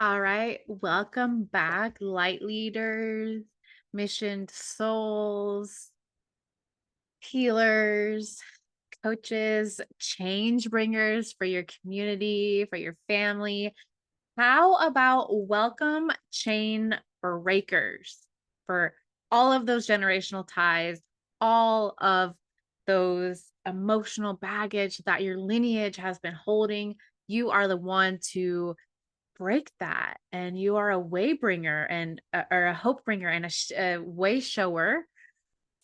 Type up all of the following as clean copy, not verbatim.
All right, welcome back, light leaders, missioned souls, healers, coaches, change bringers for your community, for your family. How about welcome chain breakers for all of those generational ties, all of those emotional baggage that your lineage has been holding? You are the one to break that, and you are a way bringer and or a hope bringer and a way shower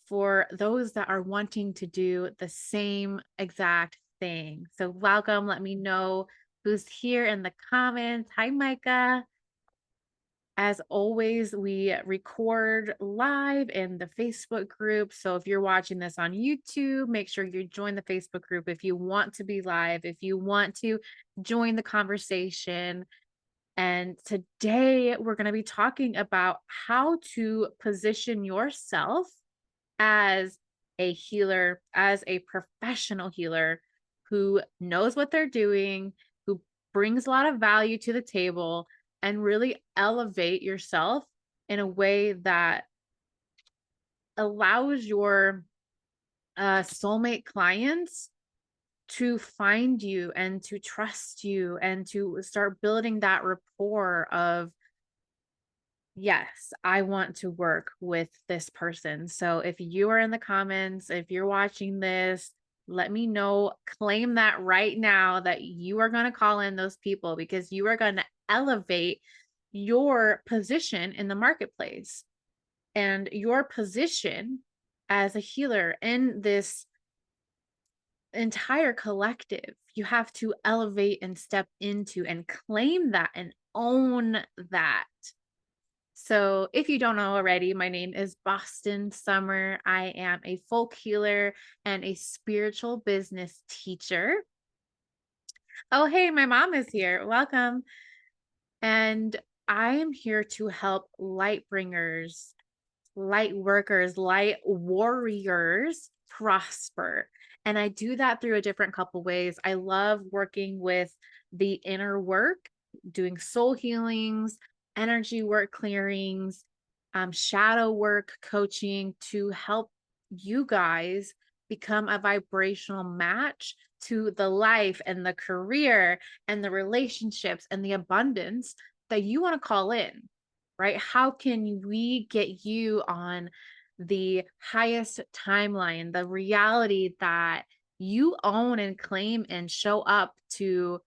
for those that are wanting to do the same exact thing. So welcome, let me know who's here in the comments. Hi Micah. As always, we record live in the Facebook group. So if you're watching this on YouTube, make sure you join the Facebook group if you want to be live, if you want to join the conversation. And today we're going to be talking about how to position yourself as a healer, as a professional healer who knows what they're doing, who brings a lot of value to the table, and really elevate yourself in a way that allows your soulmate clients to find you and to trust you and to start building that rapport of, yes, I want to work with this person. So if you are in the comments, if you're watching this, let me know, claim that right now that you are going to call in those people because you are going to elevate your position in the marketplace and your position as a healer in this entire collective. You have to elevate and step into and claim that and own that. So, if you don't know already, my name is Boston Summer. I am a folk healer and a spiritual business teacher. Oh, hey, my mom is here. Welcome. And I am here to help light bringers, light workers, light warriors prosper. And I do that through a different couple ways. I love working with the inner work, doing soul healings, energy work clearings, shadow work coaching to help you guys become a vibrational match to the life and the career and the relationships and the abundance that you want to call in, right? How can we get you on the highest timeline, the reality that you own and claim and show up to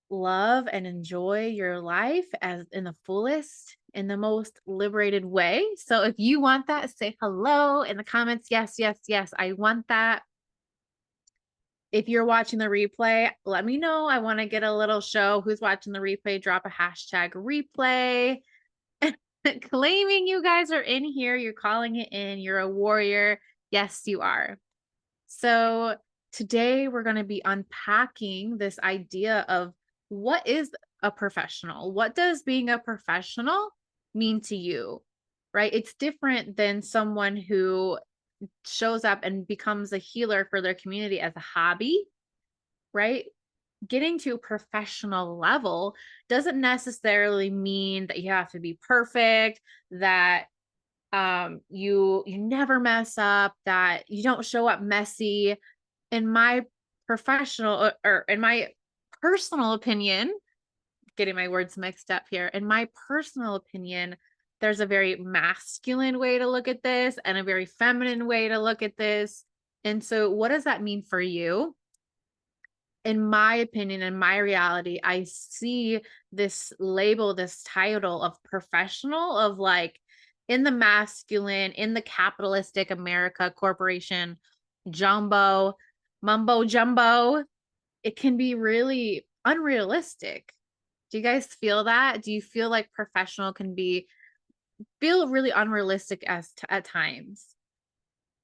love and enjoy your life as in the fullest, in the most liberated way? So if you want that, say hello in the comments. Yes, yes, yes, I want that. If you're watching the replay, let me know. I want to get a little show. Who's watching the replay? Drop a hashtag replay. Claiming you guys are in here. You're calling it in. You're a warrior. Yes, you are. So today we're going to be unpacking this idea of what is a professional? What does being a professional mean to you? Right? It's different than someone who shows up and becomes a healer for their community as a hobby, right? Getting to a professional level doesn't necessarily mean that you have to be perfect, that you never mess up, that you don't show up messy. In my professional or in my personal opinion, getting my words mixed up here. In my personal opinion, there's a very masculine way to look at this and a very feminine way to look at this. And so what does that mean for you? In my opinion, in my reality, I see this label, this title of professional, of like in the masculine, in the capitalistic America corporation, jumbo, mumbo jumbo, it can be really unrealistic. Do you guys feel that? Do you feel like professional can feel really unrealistic at times?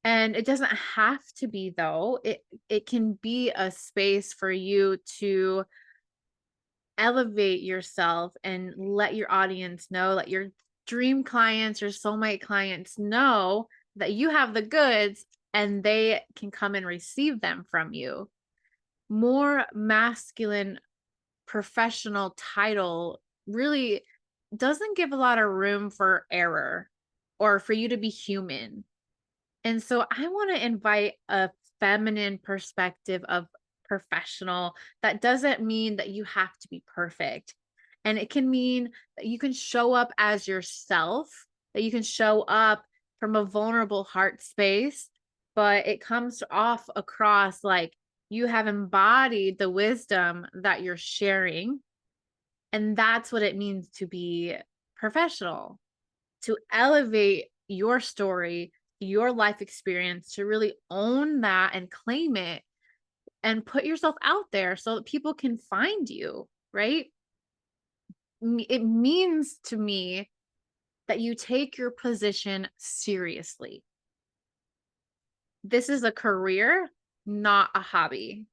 And it doesn't have to be though. It can be a space for you to elevate yourself and let your audience know, let your dream clients, your soulmate clients know that you have the goods and they can come and receive them from you. More masculine professional title really doesn't give a lot of room for error or for you to be human. And so I want to invite a feminine perspective of professional. That doesn't mean that you have to be perfect. And it can mean that you can show up as yourself, that you can show up from a vulnerable heart space, but it comes off across like you have embodied the wisdom that you're sharing. And that's what it means to be professional, to elevate your story, your life experience, to really own that and claim it and put yourself out there so that people can find you, right? It means to me that you take your position seriously. This is a career, not a hobby.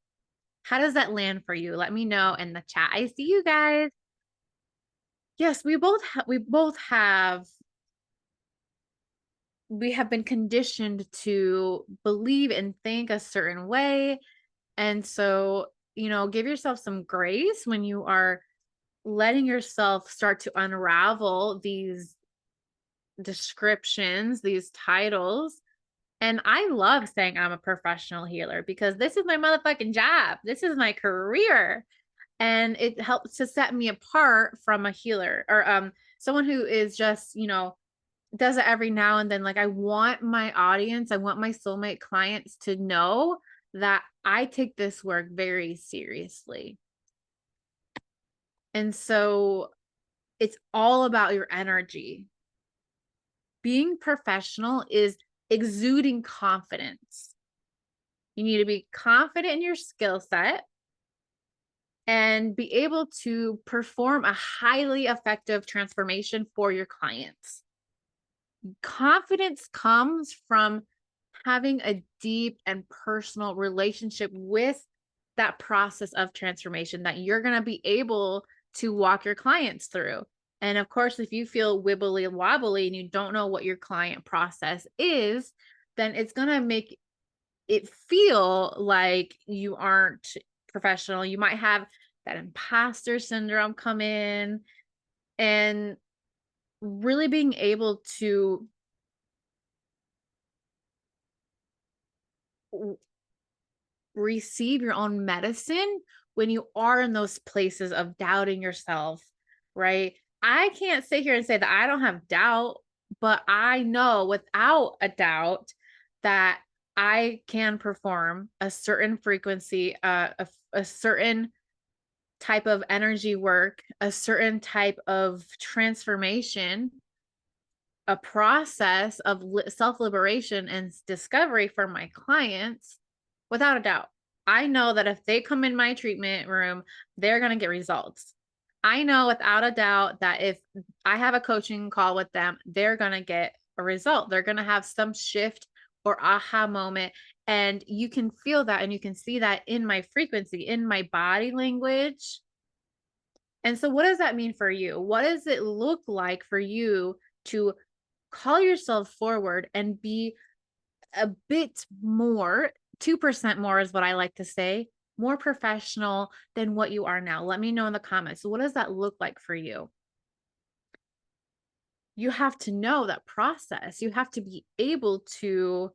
How does that land for you? Let me know in the chat. I see you guys. Yes, we have been conditioned to believe and think a certain way. And so, give yourself some grace when you are letting yourself start to unravel these descriptions, these titles. And I love saying I'm a professional healer because this is my motherfucking job. This is my career. And it helps to set me apart from a healer or someone who is just, does it every now and then. Like, I want my audience, I want my soulmate clients to know that I take this work very seriously. And so it's all about your energy. Being professional is exuding confidence. You need to be confident in your skill set and be able to perform a highly effective transformation for your clients. Confidence comes from having a deep and personal relationship with that process of transformation that you're going to be able to walk your clients through. And of course, if you feel wibbly wobbly and you don't know what your client process is, then it's going to make it feel like you aren't professional. You might have that imposter syndrome come in, and really being able to receive your own medicine when you are in those places of doubting yourself, right? I can't sit here and say that I don't have doubt, but I know without a doubt that I can perform a certain frequency, a certain type of energy work, a certain type of transformation, a process of self-liberation and discovery for my clients. Without a doubt, I know that if they come in my treatment room, they're going to get results. I know without a doubt that if I have a coaching call with them, they're going to get a result. They're going to have some shift or aha moment. And you can feel that and you can see that in my frequency, in my body language. And so, what does that mean for you? What does it look like for you to call yourself forward and be a bit more, 2% more is what I like to say, more professional than what you are now? Let me know in the comments. So what does that look like for you? You have to know that process. You have to be able to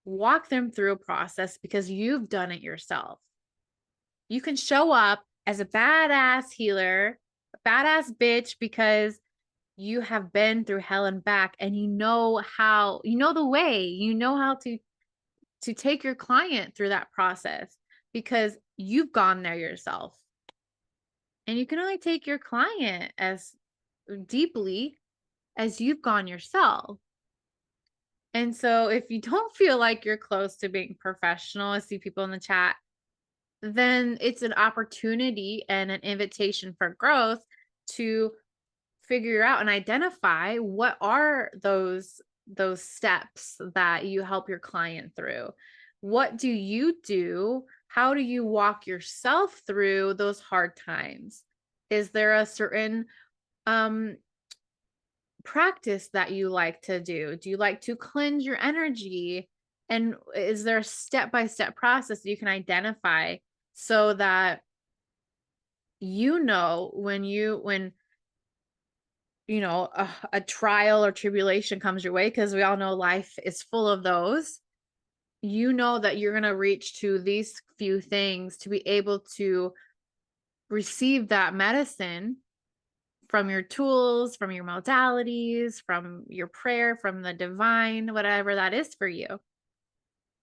walk them through a process because you've done it yourself. You can show up as a badass healer, a badass bitch, because you have been through hell and back and you know the way, you know how to take your client through that process because you've gone there yourself. And you can only take your client as deeply as you've gone yourself. And so if you don't feel like you're close to being professional, I see people in the chat, then it's an opportunity and an invitation for growth to figure out and identify what are those steps that you help your client through. What do you do? How do you walk yourself through those hard times? Is there a certain practice that you like to do? Do you like to cleanse your energy? And is there a step-by-step process that you can identify so that when a trial or tribulation comes your way, because we all know life is full of those. You know that you're going to reach to these few things to be able to receive that medicine from your tools, from your modalities, from your prayer, from the divine, whatever that is for you.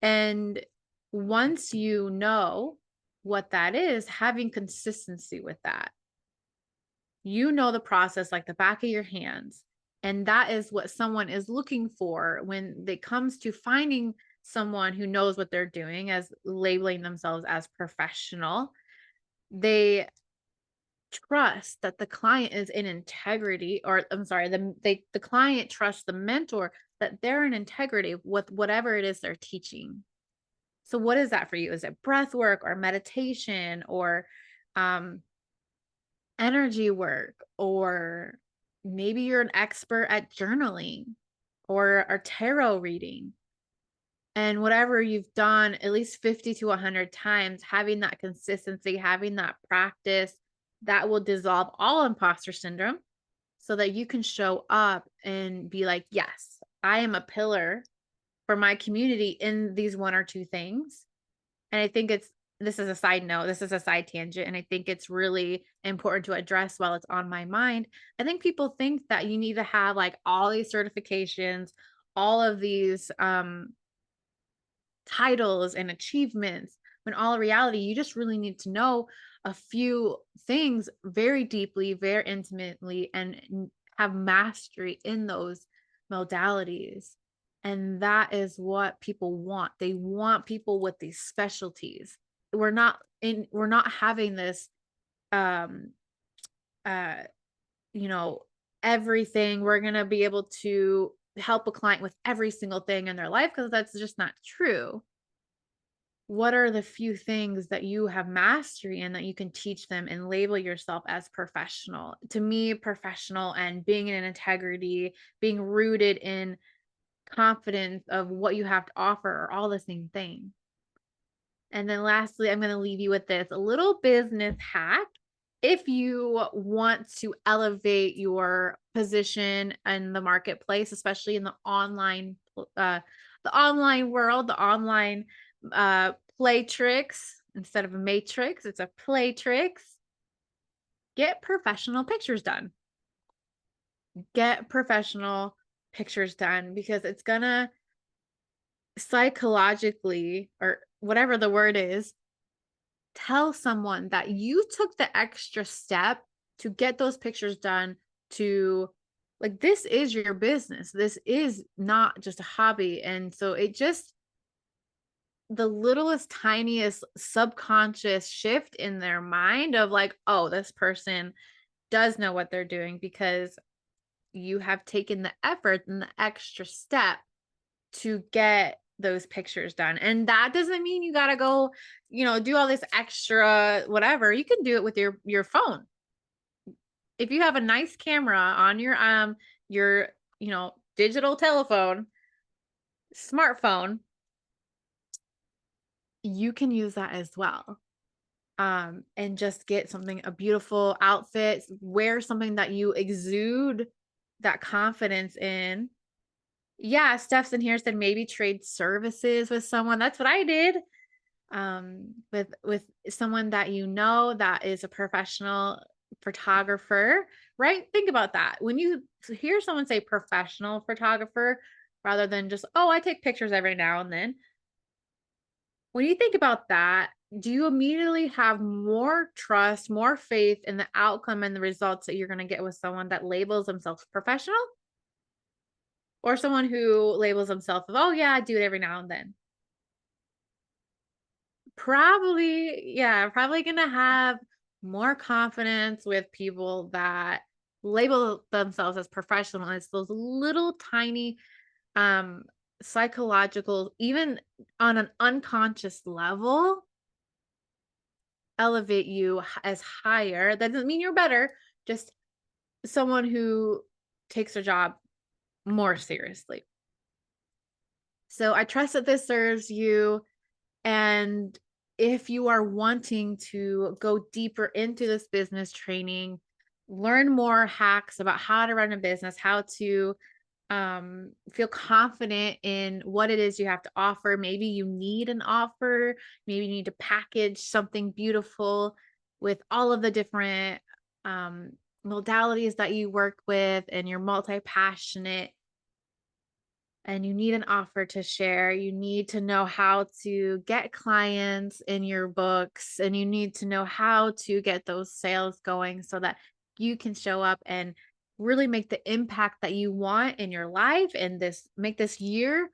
And once you know what that is, having consistency with that, you know the process like the back of your hands. And that is what someone is looking for when it comes to finding someone who knows what they're doing, as labeling themselves as professional. They trust that the client is in integrity, or I'm sorry, the client trusts the mentor that they're in integrity with whatever it is they're teaching. So what is that for you? Is it breath work or meditation or um energy work, or maybe you're an expert at journaling or tarot reading? And whatever you've done at least 50 to 100 times, having that consistency, having that practice, that will dissolve all imposter syndrome so that you can show up and be like, yes, I am a pillar for my community in these one or two things. And I think this is a side note, this is a side tangent, and I think it's really important to address while it's on my mind. I think people think that you need to have like all these certifications, all of these titles and achievements, when all reality, you just really need to know a few things very deeply, very intimately, and have mastery in those modalities. And that is what people want. They want people with these specialties. We're not having this um uh you know everything. We're going to be able to help a client with every single thing in their life, because that's just not true. What are the few things that you have mastery in that you can teach them and label yourself as professional? To me, professional and being in integrity, being rooted in confidence of what you have to offer are all the same thing. And then lastly, I'm going to leave you with this a little business hack. If you want to elevate your position in the marketplace, especially in the online world, the online play tricks, instead of a matrix, it's a play tricks. Get professional pictures done. Get professional pictures done, because it's gonna psychologically, or whatever the word is, tell someone that you took the extra step to get those pictures done, to like, this is your business. This is not just a hobby. And so it just, the littlest, tiniest subconscious shift in their mind of like, oh, this person does know what they're doing, because you have taken the effort and the extra step to get those pictures done. And that doesn't mean you got to go, do all this extra whatever. You can do it with your phone. If you have a nice camera on your digital telephone, smartphone, you can use that as well. And just get a beautiful outfit, wear something that you exude that confidence in. Yeah, Steph's in here said maybe trade services with someone. That's what I did. With someone that that is a professional photographer, right? Think about that. When you hear someone say professional photographer, rather than just, oh, I take pictures every now and then. When you think about that, do you immediately have more trust, more faith in the outcome and the results that you're going to get with someone that labels themselves professional, or someone who labels themselves, oh yeah, I do it every now and then? Probably, yeah, probably going to have more confidence with people that label themselves as professional. It's those little tiny um psychological, even on an unconscious level, elevate you as higher. That doesn't mean you're better, just someone who takes their job more seriously. So I trust that this serves you. And if you are wanting to go deeper into this business training, learn more hacks about how to run a business, how to feel confident in what it is you have to offer. Maybe you need an offer, maybe you need to package something beautiful with all of the different um, modalities that you work with, and you're multi-passionate and you need an offer to share. You need to know how to get clients in your books, and you need to know how to get those sales going so that you can show up and really make the impact that you want in your life, and this make this year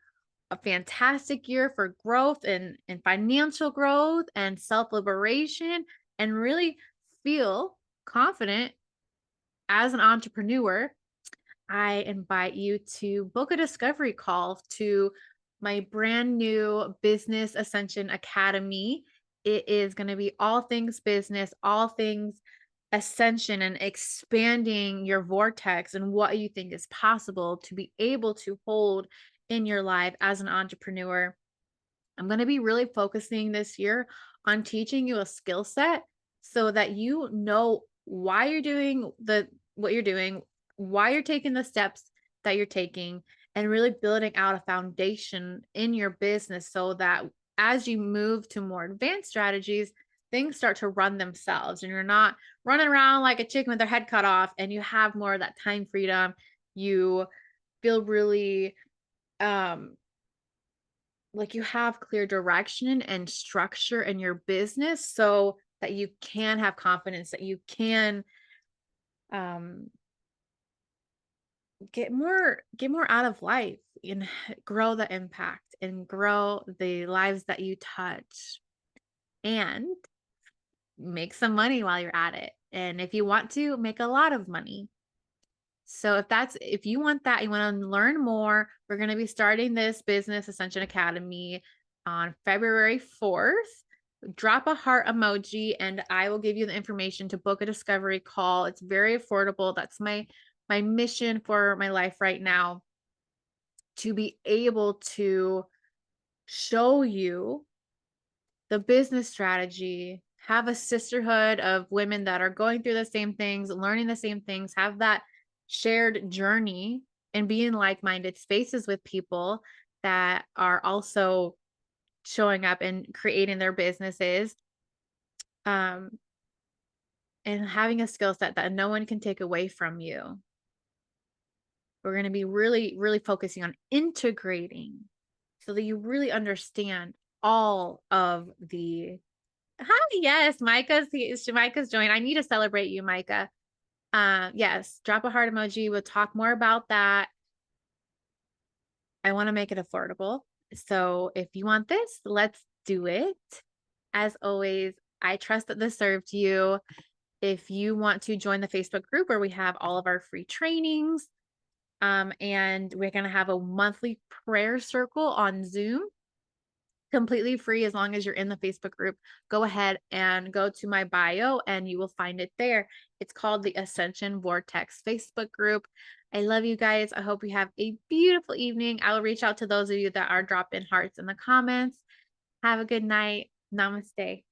a fantastic year for growth and financial growth and self-liberation, and really feel confident as an entrepreneur. I invite you to book a discovery call to my brand new Business Ascension Academy. It is going to be all things business, all things ascension, and expanding your vortex and what you think is possible to be able to hold in your life as an entrepreneur. I'm going to be really focusing this year on teaching you a skill set so that you know why you're doing what you're doing, why you're taking the steps that you're taking, and really building out a foundation in your business so that as you move to more advanced strategies, things start to run themselves and you're not running around like a chicken with their head cut off, and you have more of that time freedom. You feel really like you have clear direction and structure in your business so that you can have confidence, that you can um get more out of life and grow the impact and grow the lives that you touch, and make some money while you're at it, and if you want to make a lot of money. So if you want that, you want to learn more, we're going to be starting this Business Ascension Academy on February 4th. Drop a heart emoji and I will give you the information to book a discovery call. It's very affordable. That's my mission for my life right now, to be able to show you the business strategy, have a sisterhood of women that are going through the same things, learning the same things, have that shared journey, and be in like-minded spaces with people that are also showing up and creating their businesses, um, and having a skill set that no one can take away from you. We're going to be really, really focusing on integrating so that you really understand all of the. Hi, yes, Micah's joined. I need to celebrate you, Micah. Yes, drop a heart emoji. We'll talk more about that. I want to make it affordable. So if you want this, let's do it. As always, I trust that this served you. If you want to join the Facebook group where we have all of our free trainings, and we're going to have a monthly prayer circle on Zoom, completely free as long as you're in the Facebook group. Go ahead and go to my bio and you will find it there. It's called the Ascension Vortex Facebook group. I love you guys. I hope you have a beautiful evening. I will reach out to those of you that are dropping hearts in the comments. Have a good night. Namaste.